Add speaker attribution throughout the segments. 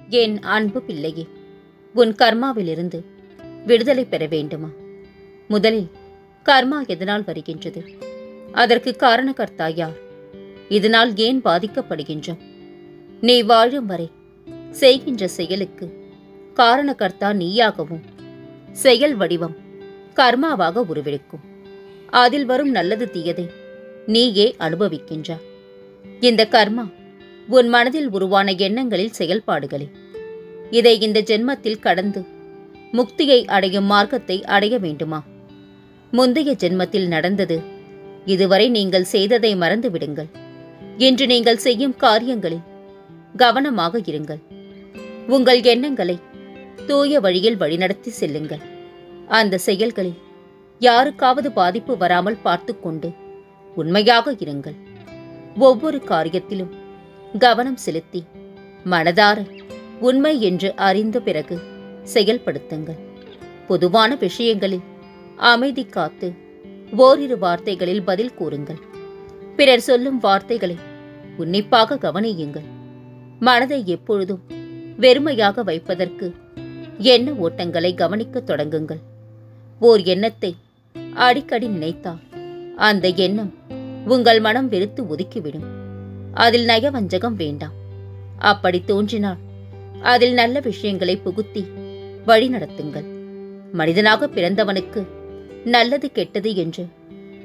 Speaker 1: என் அன்பு பிள்ளையே, உன் கர்மாவிலிருந்து விடுதலை பெற வேண்டுமா? முதலில் கர்மா எதனால் வருகின்றது? அதற்கு காரணகர்த்தா யார்? இதனால் ஏன் பாதிக்கப்படுகின்றோம்? நீ வாழும் வரை செய்கின்ற செயலுக்கு காரணகர்த்தா நீயாகவும் செயல் வடிவம் கர்மாவாக உருவெடுக்கும். அதில் வரும் நல்லது தீயதை நீயே அனுபவிக்கின்றாய். இந்த கர்மா உன் மனதில் உருவான எண்ணங்களில் செயல்பாடுகளே. இதை இந்த ஜென்மத்தில் கடந்து முக்தியை அடையும் மார்க்கத்தை அடைய வேண்டுமா? முந்தைய ஜென்மத்தில் நடந்தது இதுவரை நீங்கள் செய்ததை மறந்து விடுங்கள். இன்று நீங்கள் செய்யும் காரியங்களில் கவனமாக இருங்கள். உங்கள் எண்ணங்களை தூய வழியில் வழிநடத்தி செல்லுங்கள். அந்த செயல்களில் யாருக்காவது பாதிப்பு வராமல் பார்த்துக்கொண்டு உண்மையாக இருங்கள். ஒவ்வொரு காரியத்திலும் கவனம் செலுத்தி மனதார உண்மை என்று அறிந்த பிறகு செயல்படுத்துங்கள். பொதுவான விஷயங்களில் அமைதி காத்து ஓரிரு வார்த்தைகளில் பதில் கூறுங்கள். பிறர் சொல்லும் வார்த்தைகளை உன்னிப்பாக கவனியுங்கள். மனதை எப்பொழுதும் வெறுமையாக வைப்பதற்கு எண்ண ஓட்டங்களை கவனிக்க தொடங்குங்கள். ஓர் எண்ணத்தை அடிக்கடி நினைத்தால் அந்த எண்ணம் உங்கள் மனம் வெறுத்து ஒதுக்கிவிடும். அதில் நயவஞ்சகம் வேண்டாம். அப்படி தோன்றினால் அதில் நல்ல விஷயங்களை புகுத்தி வழிநடத்துங்கள். மனிதனாக பிறந்தவனுக்கு நல்லது கெட்டது என்று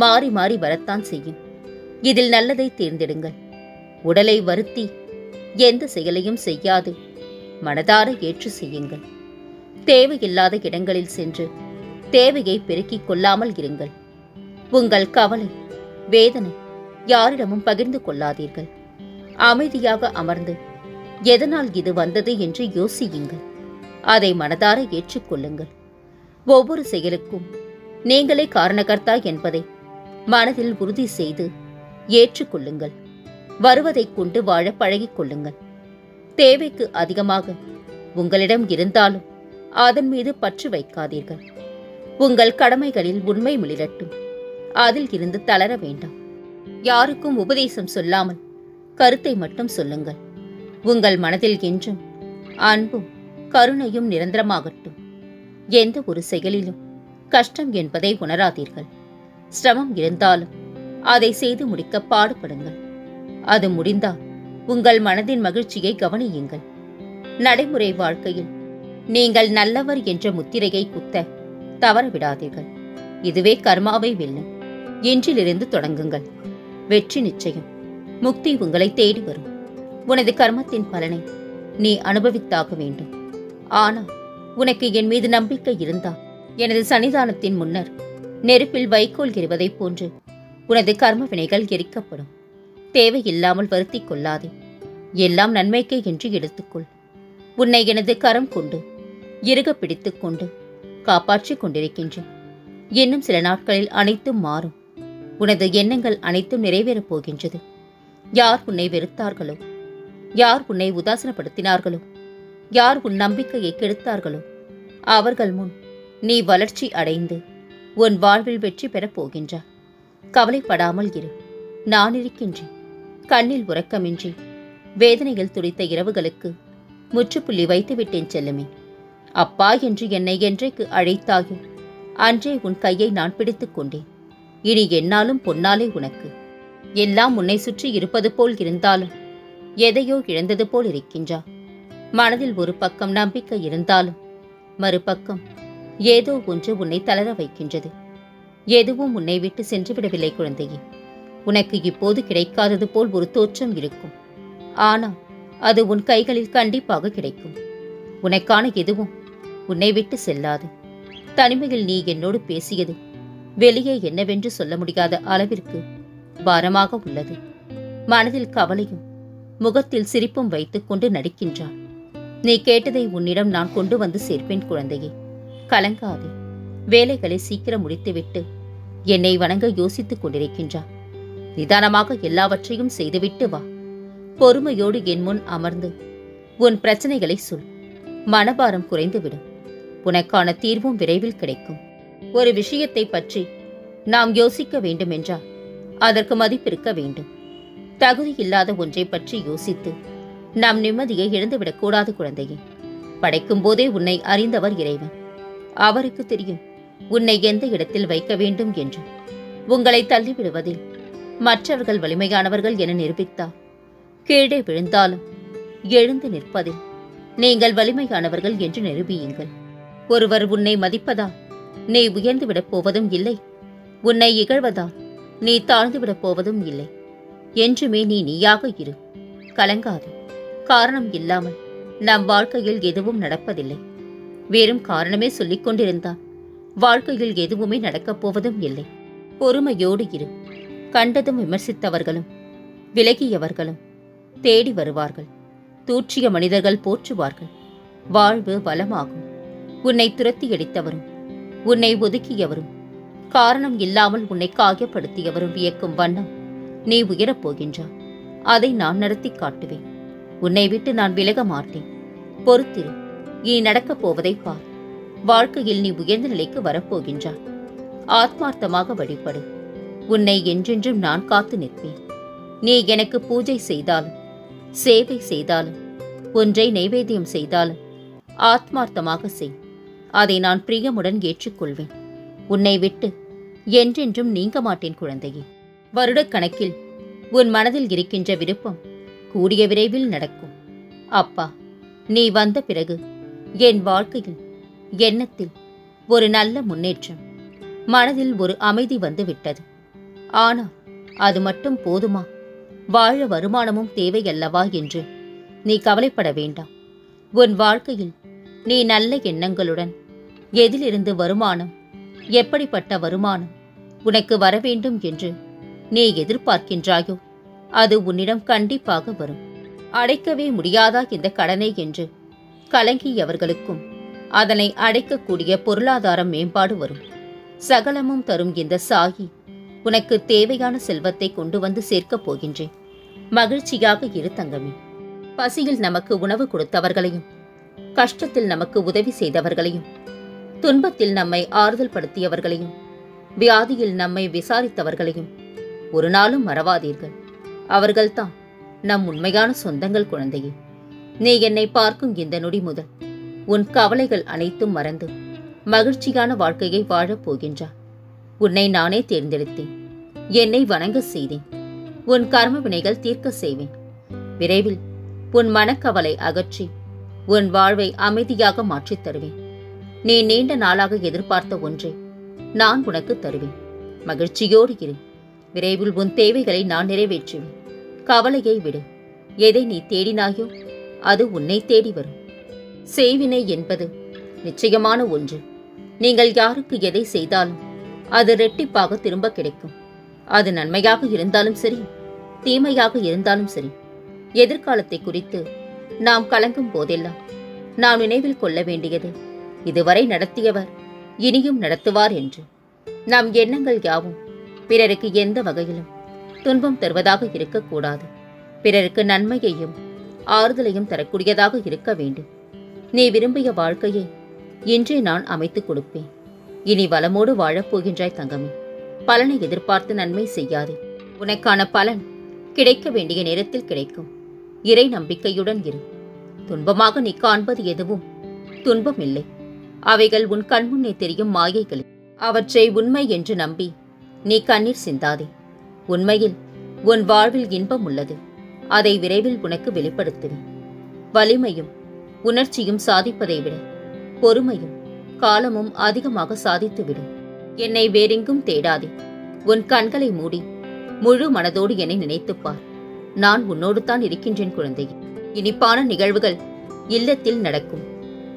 Speaker 1: மாறி மாறி வரத்தான் செய்யும். இதில் நல்லதை தேர்ந்தெடுங்கள். உடலை வருத்தி எந்த செயலையும் செய்யாது மனதார ஏற்று செய்யுங்கள். தேவையில்லாத இடங்களில் சென்று தேவையை பெருக்கிக் கொள்ளாமல் இருங்கள். உங்கள் கவலை, வேதனை யாரிடமும் பகிர்ந்து கொள்ளாதீர்கள். அமைதியாக அமர்ந்து எதனால் இது வந்தது என்று யோசியுங்கள். அதை மனதார ஏற்றுக்கொள்ளுங்கள். ஒவ்வொரு செயலுக்கும் நீங்களே காரணகர்த்தா என்பதை மனதில் உறுதி செய்து ஏற்றுக்கொள்ளுங்கள். வருவதைக் கொண்டு வாழ பழகிக் கொள்ளுங்கள். தேவைக்கு அதிகமாக உங்களிடம் இருந்தாலும் அதன் மீது பற்று வைக்காதீர்கள். உங்கள் கடமைகளில் உண்மை மிளிரட்டும். அதில் இருந்து தளர வேண்டாம். யாருக்கும் உபதேசம் சொல்லாமல் கருத்தை மட்டும் சொல்லுங்கள். உங்கள் மனதில் என்றும் அன்பும் கருணையும் நிரந்தரமாகட்டும். எந்த ஒரு செயலிலும் கஷ்டம் என்பதை உணராதீர்கள். சிரமம் இருந்தாலும் அதை செய்து முடிக்க பாடுபடுங்கள். அது முடிந்தால் உங்கள் மனதின் மகிழ்ச்சியை கவனியுங்கள். நடைமுறை வாழ்க்கையில் நீங்கள் நல்லவர் என்ற முத்திரையை குத்த தவறவிடாதீர்கள். இதுவே கர்மாவை வெல்லும். இன்றிலிருந்து தொடங்குங்கள். வெற்றி நிச்சயம். முக்தி உங்களை தேடி வரும். உனது கர்மத்தின் பலனை நீ அனுபவித்தாக வேண்டும். ஆனால் உனக்கு என் மீது நம்பிக்கை இருந்தால் எனது சன்னிதானத்தின் முன்னர் நெருப்பில் வைக்கோல் எறிவதைப் போன்று உனது கர்ம வினைகள் எரிக்கப்படும். தேவையில்லாமல் வருத்திக் கொள்ளாதே. எல்லாம் நன்மைக்கே என்று எடுத்துக்கொள். உன்னை எனது கரம் கொண்டு இறுக பிடித்துக் கொண்டு காப்பாற்றிக் கொண்டிருக்கின்றேன். இன்னும் சில நாட்களில் அனைத்தும் மாறும். உனது எண்ணங்கள் அனைத்தும் நிறைவேறப் போகின்றது. யார் உன்னை வெறுத்தார்களோ, யார் உன்னை உதாசனப்படுத்தினார்களோ, யார் உன் நம்பிக்கையை கெடுத்தார்களோ அவர்கள் முன் நீ வளர்ச்சி அடைந்து உன் வாழ்வில் வெற்றி பெறப் போகின்றாய். கவலைப்படாமல் இரு. நான் இருக்கின்றேன். கண்ணில் உறக்கமின்றி வேதனையில் துடித்த இரவுகளுக்கு முற்றுப்புள்ளி வைத்துவிட்டேன் செல்லுமே. அப்பா என்று என்னை என்றைக்கு அழைத்தாயோ அன்றே உன் கையை நான் பிடித்துக் கொண்டேன். இனி என்னாலும் பொன்னாலே உனக்கு. எல்லாம் உன்னை சுற்றி இருப்பது போல் இருந்தாலும் எதையோ இழந்தது போல் இருக்கின்றா. மனதில் ஒரு பக்கம் நம்பிக்கை இருந்தாலும் மறுபக்கம் ஏதோ ஒன்று உன்னை தளர வைக்கின்றது. எதுவும் உன்னை விட்டு சென்று விடவில்லை குழந்தையே. உனக்கு இப்போது கிடைக்காதது போல் ஒரு தோற்றம் இருக்கும். ஆனால் அது உன் கைகளில் கண்டிப்பாக கிடைக்கும். உனக்கான எதுவும் உன்னை விட்டு செல்லாது. தனிமையில் நீ என்னோடு பேசியது வெளியே என்னவென்று சொல்ல முடியாத அளவிற்கு பாரமாக உள்ளது. மனதில் கவலையும் முகத்தில் சிரிப்பும் வைத்துக் கொண்டு நடிக்கின்றாள். நீ கேட்டதை உன்னிடம் நான் கொண்டு வந்து சேர்ப்பேன் குழந்தையே. கலங்காதே. வேலைகளை சீக்கிரம் முடித்துவிட்டு என்னை வணங்க யோசித்துக் கொண்டிருக்கின்றார். நிதானமாக எல்லாவற்றையும் செய்துவிட்டு வா. பொறுமையோடு என் முன் அமர்ந்து உன் பிரச்சனைகளை சொல். மனபாரம் குறைந்துவிடும். உனக்கான தீர்வும் விரைவில் கிடைக்கும். ஒரு விஷயத்தை பற்றி நாம் யோசிக்க வேண்டுமென்றால் அதற்கு மதிப்பிருக்க வேண்டும். தகுதி இல்லாத ஒன்றை பற்றி யோசித்து நம் நிம்மதியை இழந்துவிடக் கூடாது குழந்தையே. படைக்கும் போதே உன்னை அறிந்தவர் இறைவன். அவருக்கு தெரியும் உன்னை எந்த இடத்தில் வைக்க வேண்டும் என்று. உங்களை தள்ளிவிடுவதில் மற்றவர்கள் வலிமையானவர்கள் என நிரூபித்தார். கீழே விழுந்தாலும் எழுந்து நிற்பதில் நீங்கள் வலிமையானவர்கள் என்று நிரூபியுங்கள். ஒருவர் உன்னை மதிப்பதால் நீ உயர்ந்துவிடப் போவதும் இல்லை, உன்னை இகழ்வதால் நீ தாழ்ந்துவிடப் போவதும் இல்லை. என்றுமே நீ நீயாக இரு, கலங்காதே. காரணம் இல்லாமல் நம் வாழ்க்கையில் எதுவும் நடப்பதில்லை. வெறும் காரணமே சொல்லிக் கொண்டிருந்தால் வாழ்க்கையில் எதுவுமே நடக்கப் போவதும் இல்லை. பொறுமையோடு இரு. கண்டதும் விமர்சித்தவர்களும் விலகியவர்களும் தேடி வருவார்கள். தூற்றிய மனிதர்கள் போற்றுவார்கள். வாழ்வு வளமாகும். உன்னை துரத்தி அடித்தவரும் உன்னை ஒதுக்கியவரும் காரணம் இல்லாமல் உன்னை காயப்படுத்தியவரும் வியக்கும் வண்ணம் நீ உயரப் போகின்றாய். அதை நான் நடத்தி காட்டுவேன். உன்னை விட்டு நான் விலக மாட்டேன். பொறுத்திரு. இனி நடக்கப் போவதை பார். வாழ்க்கையில் நீ உயர்ந்த நிலைக்கு வரப்போகின்றாய். ஆத்மார்த்தமாக வழிபடு. உன்னை என்றென்றும் நான் காத்து நிற்பேன். நீ எனக்கு பூஜை செய்தாலும் சேவை செய்தாலும் ஒன்றை நைவேத்தியம் செய்தாலும் ஆத்மார்த்தமாக செய். அதை நான் பிரியமுடன் ஏற்றுக்கொள்வேன். உன்னை விட்டு என்றென்றும் நீங்க மாட்டேன் குழந்தையே. வருடக்கணக்கில் உன் மனதில் இருக்கின்ற விருப்பம் கூடிய விரைவில் நடக்கும். அப்பா, நீ வந்த பிறகு என் வாழ்க்கையில் எண்ணத்தில் ஒரு நல்ல முன்னேற்றம், மனதில் ஒரு அமைதி வந்து விட்டது. ஆனால் அது மட்டும் போதுமா? வாழ வருமானமும் தேவையல்லவா என்று நீ கவலைப்பட வேண்டாம். உன் வாழ்க்கையில் நீ நல்ல எண்ணங்களுடன் எதிலிருந்து வருமானம், எப்படிப்பட்ட வருமானம் உனக்கு வரவேண்டும் என்று நீ எதிர்பார்க்கின்றாயோ அது உன்னிடம் கண்டிப்பாக வரும். அடைக்கவே முடியாதா இந்த கடனை என்று கலங்கியவர்களுக்கும் அதனை அடைக்கக்கூடிய பொருளாதார மேம்பாடு வரும். சகலமும் தரும் இந்த சாயி உனக்கு தேவையான செல்வத்தை கொண்டு வந்து சேர்க்கப் போகின்றேன். மகிழ்ச்சியாக இரு தங்கமே. பசியில் நமக்கு உணவு கொடுத்தவர்களையும், கஷ்டத்தில் நமக்கு உதவி செய்தவர்களையும், துன்பத்தில் நம்மை ஆறுதல் படுத்தியவர்களையும், வியாதியில் நம்மை விசாரித்தவர்களையும் ஒரு நாளும் மறவாதீர்கள். அவர்கள்தான் நம் உண்மையான சொந்தங்கள் குழந்தையே. நீ என்னை பார்க்கும் இந்த நொடி முதல் உன் கவலைகள் அனைத்தும் மறந்து மகிழ்ச்சியான வாழ்க்கையை வாழப் போகின்றாய். உன்னை நானே தேர்ந்தெடுத்தேன். என்னை வணங்க செய்தேன். உன் கர்ம வினைகள் தீர்க்க செய்வேன். விரைவில் உன் மனக்கவலை அகற்றி உன் வாழ்வை அமைதியாக மாற்றித் தருவேன். நீ நீண்ட நாளாக எதிர்பார்த்த ஒன்றை நான் உனக்கு தருவேன். மகிழ்ச்சியோடு இரு. விரைவில் உன் தேவைகளை நான் நிறைவேற்றுவேன். கவலையை விடு. எதை நீ தேடினாயோ அது உன்னை தேடி வரும். செய்வினை என்பது நிச்சயமான ஒன்று. நீங்கள் யாருக்கு எதை செய்தாலும் அது இரட்டிப்பாக திரும்ப கிடைக்கும். அது நன்மையாக இருந்தாலும் சரி, தீமையாக இருந்தாலும் சரி. எதிர்காலத்தை குறித்து நாம் கலங்கும் போதெல்லாம் நாம் நினைவில் கொள்ள வேண்டியது இதுவரை நடத்தியவர் இனியும் நடத்துவார் என்று. நம் எண்ணங்கள் யாவும் பிறருக்கு எந்த வகையிலும் துன்பம் தருவதாக இருக்கக்கூடாது. பிறருக்கு நன்மையையும் ஆறுதலையும் தரக்கூடியதாக இருக்க வேண்டும். நீ விரும்பிய வாழ்க்கையை இன்றே நான் அமைத்துக் கொடுப்பேன். இனி வளமோடு வாழப்போகின்றாய் தங்கமே. பலனை எதிர்பார்த்து நன்மை செய்யாதே. உனக்கான பலன் கிடைக்க வேண்டிய நேரத்தில் கிடைக்கும். இறை நம்பிக்கையுடன் இரு. துன்பமாக நீ காண்பது எதுவும் துன்பம் இல்லை. அவைகள் உன் கண்முன்னே தெரியும் மாயைகள். அவற்றை உண்மை என்று நம்பி நீ கண்ணீர் சிந்தாதே. உண்மையில் உன் வாழ்வில் இன்பம் உள்ளது. அதை விரைவில் உனக்கு வெளிப்படுத்துவேன். வலிமையும் உணர்ச்சியும் சாதிப்பதை விட பொறுமையும் காலமும் அதிகமாக சாதித்துவிடும். என்னை வேறெங்கும் தேடாதே. உன் கண்களை மூடி முழு மனதோடு என்னை நினைத்துப்பார். நான் உன்னோடு தான் இருக்கின்றேன் குழந்தையே. இனிப்பான நிகழ்வுகள் இல்லத்தில் நடக்கும்.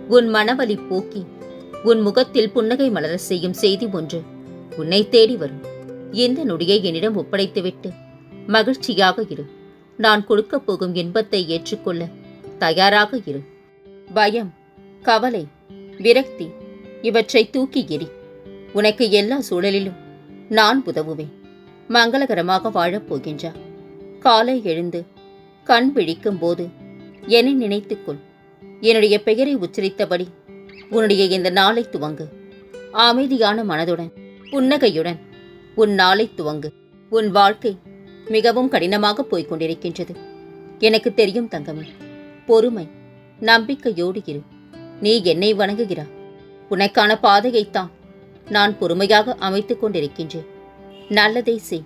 Speaker 1: உன் மனவலி போக்கி உன் முகத்தில் புன்னகை மலர செய்யும் செய்தி ஒன்று உன்னை தேடி வரும். இந்த நொடியை என்னிடம் ஒப்படைத்துவிட்டு மகிழ்ச்சியாக இரு. நான் கொடுக்கப் போகும் இன்பத்தை ஏற்றுக்கொள்ள தயாராக இரு. பயம், கவலை, விரக்தி இவற்றை தூக்கி எறி. உனக்கு எல்லா சூழலிலும் நான் உதவுவேன். மங்களகரமாக வாழப் போகின்றாய். காலை எழுந்து கண் விழிக்கும் போது என்னை நினைத்துக்கொள். என்னுடைய பெயரை உச்சரித்தபடி உன்னுடைய இந்த நாளை துவங்கு. அமைதியான மனதுடன் புன்னகையுடன் உன் நாளை துவங்கு. உன் வாழ்க்கை மிகவும் கடினமாக போய்க் கொண்டிருக்கின்றது. எனக்கு தெரியும் தங்கமே. பொறுமை, நம்பிக்கையோடு இரு. நீ என்னை வணங்குகிறாய். உனக்கான பாதையைத்தான் நான் பொறுமையாக அமைத்துக் கொண்டிருக்கின்றேன். நல்லதை செய்,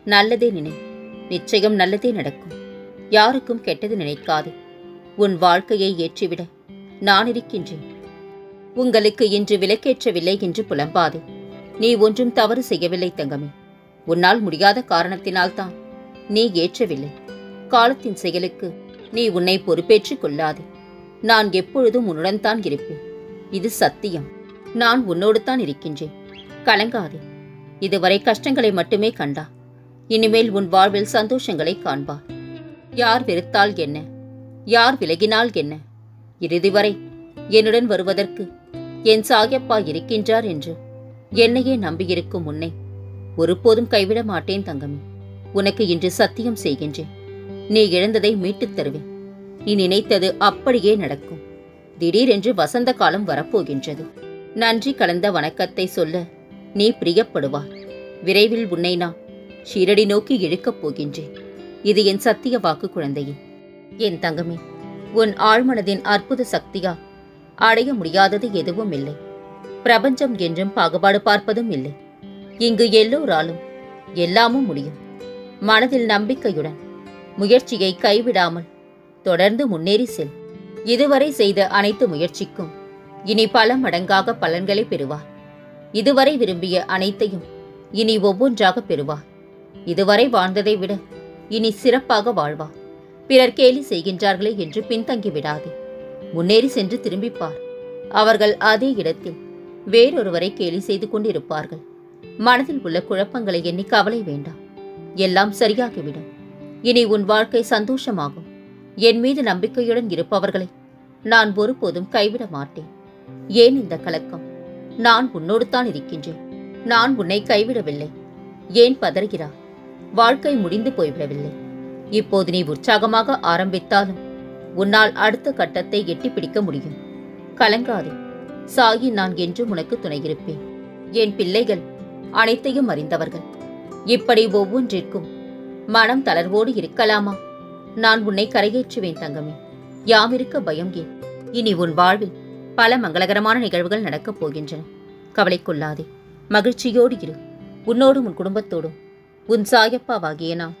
Speaker 1: நல்லதே நினை. நிச்சயம் நல்லதே நடக்கும். யாருக்கும் கெட்டது நினைக்காதே. உன் வாழ்க்கையை ஏற்றிவிட நான் இருக்கின்றேன். உங்களுக்கு இன்று விலக்கேற்றவில்லை என்று புலம்பாதே. நீ ஒன்றும் தவறு செய்யவில்லை தங்கமே. உன்னால் முடியாத காரணத்தினால்தான் நீ ஏற்றவில்லை. காலத்தின் செயலுக்கு நீ உன்னை பொறுப்பேற்றுக் கொள்ளாதே. நான் எப்பொழுதும் உன்னுடன் தான் இருப்பேன். இது சத்தியம். நான் உன்னோடு தான் இருக்கின்றேன். கலங்காதே. இதுவரை கஷ்டங்களை மட்டுமே கண்டா. இனிமேல் உன் வாழ்வில் சந்தோஷங்களை காண்பார். யார் வெறுத்தால் என்ன, யார் விலகினால் என்ன, இறுதி வரை என்னுடன் வருவதற்கு என் சாயப்பா இருக்கின்றார் என்று என்னையே நம்பியிருக்கும் உன்னை ஒருபோதும் கைவிட மாட்டேன் தங்கமே. உனக்கு இன்று சத்தியம் செய்கின்றேன். நீ இழந்ததை மீட்டுத் தருவேன். நீ நினைத்தது அப்படியே நடக்கும். திடீரென்று வசந்த காலம் வரப்போகின்றது. நன்றி கலந்த வணக்கத்தை சொல்ல நீ பிரியப்படுவார். விரைவில் உன்னை நான் ஷீரடி நோக்கி இழுக்கப் போகின்றேன். இது என் சத்திய வாக்கு குழந்தையே. என் தங்கமே, உன் ஆழ்மனதின் அற்புத சக்தியா அடைய முடியாதது எதுவும் இல்லை. பிரபஞ்சம் என்றும் பாகுபாடு பார்ப்பதும் இல்லை. இங்கு எல்லோராலும் எல்லாமும் முடியும். மனதில் நம்பிக்கையுடன் முயற்சியை கைவிடாமல் தொடர்ந்து முன்னேறி செல். இதுவரை செய்த அனைத்து முயற்சிக்கும் இனி பல மடங்காக பலன்களை பெறுவார். இதுவரை விரும்பிய அனைத்தையும் இனி ஒவ்வொன்றாக பெறுவார். இதுவரை வாழ்ந்ததை விட இனி சிறப்பாக வாழ்வார். பிறர் கேலி செய்கின்றார்களே என்று பின்தங்கி விடாதே. முன்னேறி சென்று திரும்பிப்பார். அவர்கள் அதே இடத்தில் வேறொருவரை கேலி செய்து கொண்டிருப்பார்கள். மனதில் உள்ள குழப்பங்களை எண்ணி கவலை வேண்டாம். எல்லாம் சரியாகிவிடும். இனி உன் வாழ்க்கை சந்தோஷமாகும். என் மீது நம்பிக்கையுடன் இருப்பவர்களை நான் ஒருபோதும் கைவிட மாட்டேன். ஏன் இந்த கலக்கம்? நான் உன்னோடு தான் இருக்கின்றேன். நான் உன்னை கைவிடவில்லை. ஏன் பதறுகிறாய்? வாழ்க்கை முடிந்து போய்விடவில்லை. இப்போது நீ உற்சாகமாக ஆரம்பித்தாலும் உன்னால் அடுத்த கட்டத்தை எட்டி பிடிக்க முடியும். கலங்காதே. சாயி நான் என்றும் உனக்கு துணையிருப்பேன். என் பிள்ளைகள் அனைத்தையும் அறிந்தவர்கள். இப்படி ஒவ்வொன்றிற்கும் மனம் தளர்வோடு இருக்கலாமா? நான் உன்னை கரையேற்றுவேன் தங்கமே. யாமிருக்க பயம் ஏன்? இனி உன் வாழ்வில் பல மங்களகரமான நிகழ்வுகள் நடக்கப் போகின்றன. கவலை கொள்ளாதே. மகிழ்ச்சியோடு இரு. உன்னோடும் உன் குடும்பத்தோடும் உன் சாயப்பாவாகிய நான்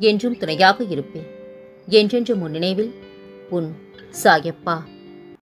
Speaker 1: என்றும் துணையாக இருப்பேன். என்றென்றும் உன் நினைவில் உன் சாயப்பா.